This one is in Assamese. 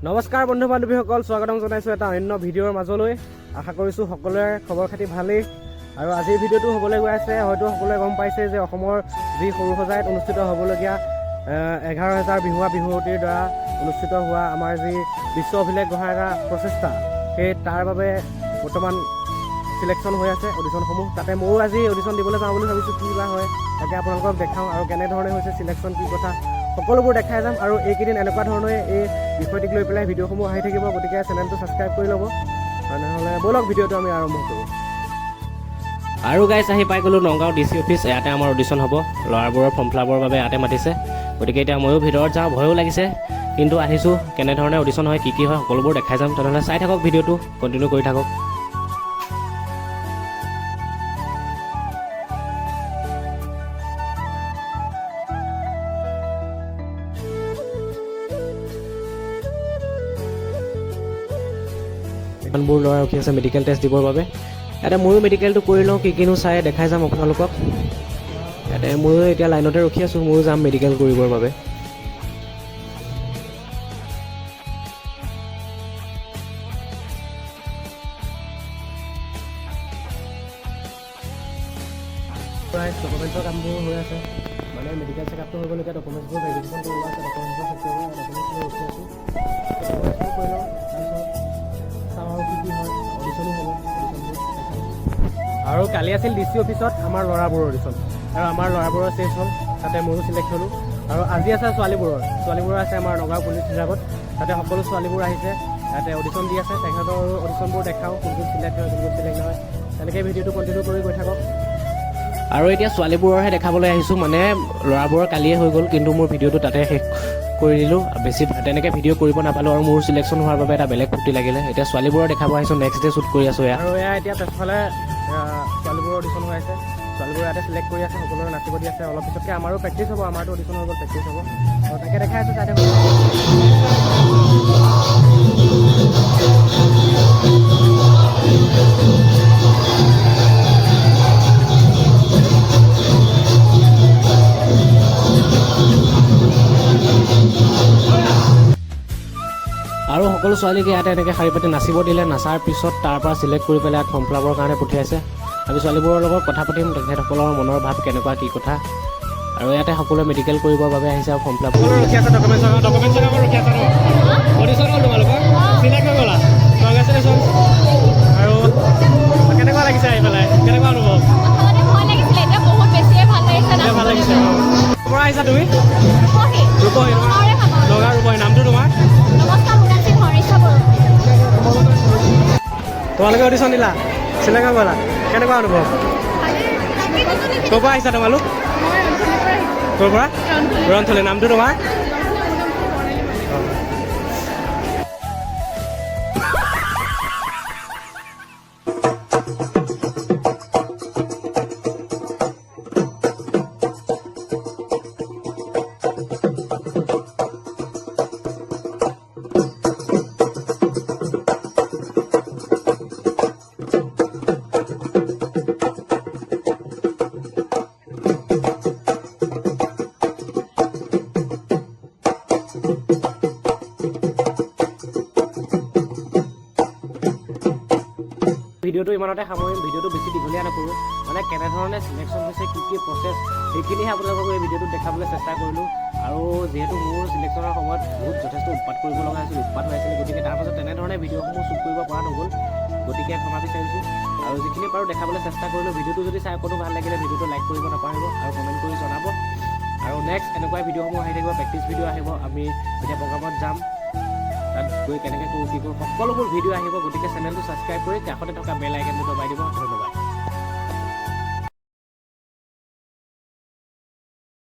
নমস্কাৰ বন্ধু বান্ধৱীসকল, স্বাগতম জনাইছোঁ এটা অন্য ভিডিঅ'ৰ মাজলৈ। আশা কৰিছোঁ সকলোৰে খবৰ খাতি ভালেই। আৰু আজিৰ ভিডিঅ'টো হ'বলৈ গৈ আছে, হয়তো সকলোৱে গম পাইছে যে অসমৰ যি সৰু সজাইত অনুষ্ঠিত হ'বলগীয়া 11,000 বিহুৱা বিহুৱতীৰ দ্বাৰা অনুষ্ঠিত হোৱা আমাৰ যি বিশ্ব অভিলেখ গঢ়াৰ এটা প্ৰচেষ্টা, সেই তাৰ বাবে বৰ্তমান চিলেকশ্যন হৈ আছে অডিশ্যনসমূহ। তাতে ময়ো আজি অডিশ্যন দিবলৈ যাওঁ বুলি ভাবিছোঁ। কি বা হয় তাকে আপোনালোকক দেখাওঁ আৰু কেনেধৰণে হৈছে চিলেকশ্যন, কি কথা সকলোবোৰ দেখাই যাম। আৰু এইকেইদিন এনেকুৱা ধৰণে এই বিষয়টিক লৈ পেলাই ভিডিঅ'সমূহ আহি থাকিব, গতিকে চেনেলটো ছাবস্ক্ৰাইব কৰি ল'ব। আৰু নহ'লে ব'লক ভিডিঅ'টো আমি আৰম্ভ কৰোঁ। আৰু গাইছ, আহি পাই গ'লোঁ নগাঁও DC অফিচ। ইয়াতে আমাৰ অডিশ্যন হ'ব। ল'ৰাবোৰৰ ফৰ্ম ফিলাপৰ বাবে ইয়াতে মাতিছে। গতিকে এতিয়া ময়ো ভিতৰত যাওঁ, ভয়ো লাগিছে, কিন্তু আহিছোঁ। কেনেধৰণে অডিশ্যন হয়, কি হয় সকলোবোৰ দেখাই যাম। তেনেহ'লে চাই থাকক, ভিডিঅ'টো কণ্টিনিউ কৰি থাকক। ইমানবোৰ ল'ৰা ৰখি আছে মেডিকেল টেষ্ট দিবৰ বাবে। ইয়াতে ময়ো মেডিকেলটো কৰি লওঁ, কিনো চাই দেখাই যাম আপোনালোকক। ইয়াতে ময়ো এতিয়া লাইনতে ৰখি আছোঁ, ময়ো যাম মেডিকেল কৰিবৰ বাবে। প্ৰায় ডকুমেণ্টৰ কামবোৰ হৈ আছে, মানে মেডিকেল চেকআপটো হৈ গ'ল। এতিয়া ডকুমেণ্টছবোৰ ভেৰিফিকেশ্যন কৰিব আছে, ডকুমেণ্টছবোৰ চেক কৰিব, ডকুমেণ্টছবোৰ ৰখি আছোঁ। ডকুমেণ্টছবোৰ কৰি লওঁ, তাৰপিছত চাওঁ আৰু কি হয়। অডিশ্যনো হ'ব, অডিশ্যনবোৰ আৰু কালি আছিল DC অফিচত আমাৰ ল'ৰাবোৰৰ অডিশ্যন, আৰু আমাৰ ল'ৰাবোৰৰ চেঞ্জ হ'ল। তাতে ময়ো চিলেক্ট হ'লোঁ। আৰু আজি আছে ছোৱালীবোৰৰ আছে আমাৰ নগাঁও পুলিচ বিভাগত। তাতে সকলো ছোৱালীবোৰ আহিছে, তাতে অডিশ্যন দি আছে। তেখেতৰ অডিশ্যনবোৰ দেখাওঁ, কোনটো চিলেক্ট হয়, কোনটো চিলেক্ট নহয়। তেনেকৈ ভিডিঅ'টো কণ্টিনিউ কৰি গৈ থাকক। আৰু এতিয়া ছোৱালীবোৰৰহে দেখাবলৈ আহিছোঁ, মানে ল'ৰাবোৰৰ কালিয়ে হৈ গ'ল, কিন্তু মোৰ ভিডিঅ'টো তাতে শেষ কৰি দিলোঁ। বেছি তেনেকৈ ভিডিঅ' কৰিব নাপালোঁ, আৰু মোৰ চিলেকশ্যন হোৱাৰ বাবে এটা বেলেগ ফূৰ্তি লাগিলে। এতিয়া ছোৱালীবোৰৰ দেখাব আহিছোঁ, নেক্সট ডে শ্বুট কৰি আছোঁ ইয়াত। আৰু এয়া এতিয়া পিছফালে ছোৱালীবোৰৰ অডিশ্যন হৈ আছে। ছোৱালীবোৰ ইয়াতে চিলেক্ট কৰি আছে, সকলোৰে নাচিব দি আছে। অলপ পিছতকৈ আমাৰো প্ৰেক্টিছ হ'ব, আমাৰতো অডিশ্যন হৈ গ'ল, প্ৰেক্টিছ হ'ব। আৰু তাকে দেখাই আছোঁ তাতে। আৰু সকলো ছোৱালীকে ইয়াতে এনেকৈ শাৰী পাতি নাচিব দিলে। নাচাৰ পিছত তাৰ পৰা চিলেক্ট কৰি পেলাই ফৰ্ম ফিলাপৰ কাৰণে পঠিয়াইছে। আমি ছোৱালীবোৰৰ লগত কথা পাতিম, তেখেতসকলৰ মনৰ ভাৱ কেনেকুৱা, কি কথা। আৰু ইয়াতে সকলোৱে মেডিকেল কৰিবৰ বাবে আহিছে আৰু ফৰ্ম ফিলাপ ৰখি আছে। আৰু কেনেকুৱা লাগিছে আহি পেলাই, কেনেকুৱা অনুভৱ? ভাল লাগিছে। পৰা আহিছা তুমি? ৰূপহী, নগাঁও ৰূপহী। নামটো তোমাৰ? তোমালোকে অডিশ্যন দিলা, চিলেক্ট হৈ গ'লা, কেনেকুৱা অনুভৱ? ক'ৰ পৰা আহিছা তোমালোক? ক'ৰ পৰা? ৰন্থলী। নামটো তোমাৰ? ভিডিঅ'টো ইমানতে সামৰিম। ভিডিঅ'টো বেছি দীঘলীয়া নকৰোঁ, মানে কেনেধৰণে চিলেকশ্যন হৈছে, কি প্ৰচেছ, সেইখিনিহে আপোনালোকক এই ভিডিঅ'টোত দেখাবলৈ চেষ্টা কৰিলোঁ। আৰু যিহেতু মোৰ চিলেকশ্যনৰ সময়ত যথেষ্ট উৎপাত কৰিব লগা হৈছিল, উৎপাত হৈ আছিল, গতিকে তাৰপাছত তেনেধৰণে ভিডিঅ'সমূহ শ্বুট কৰিব পৰা নগ'ল, গতিকে ক্ষমা বিচাৰিছোঁ। আৰু যিখিনি পাৰোঁ দেখাবলৈ চেষ্টা কৰিলোঁ। ভিডিঅ'টো যদি চাই অকণো ভাল লাগিলে ভিডিঅ'টো লাইক কৰিব নাপাহৰিব আৰু কমেণ্ট কৰি জনাব। আৰু নেক্সট এনেকুৱা ভিডিঅ'সমূহ আহি থাকিব, প্ৰেক্টিছ ভিডিঅ' আহিব। আমি যেতিয়া প্ৰগ্ৰামত যাম, তাত গৈ কেনেকৈ কৰোঁ, কি কৰোঁ, সকলোবোৰ ভিডিঅ' আহিব। গতিকে চেনেলটো ছাবস্ক্ৰাইব কৰি কাষতে থকা বেল আইকনটো দবাই দিব। ধন্যবাদ।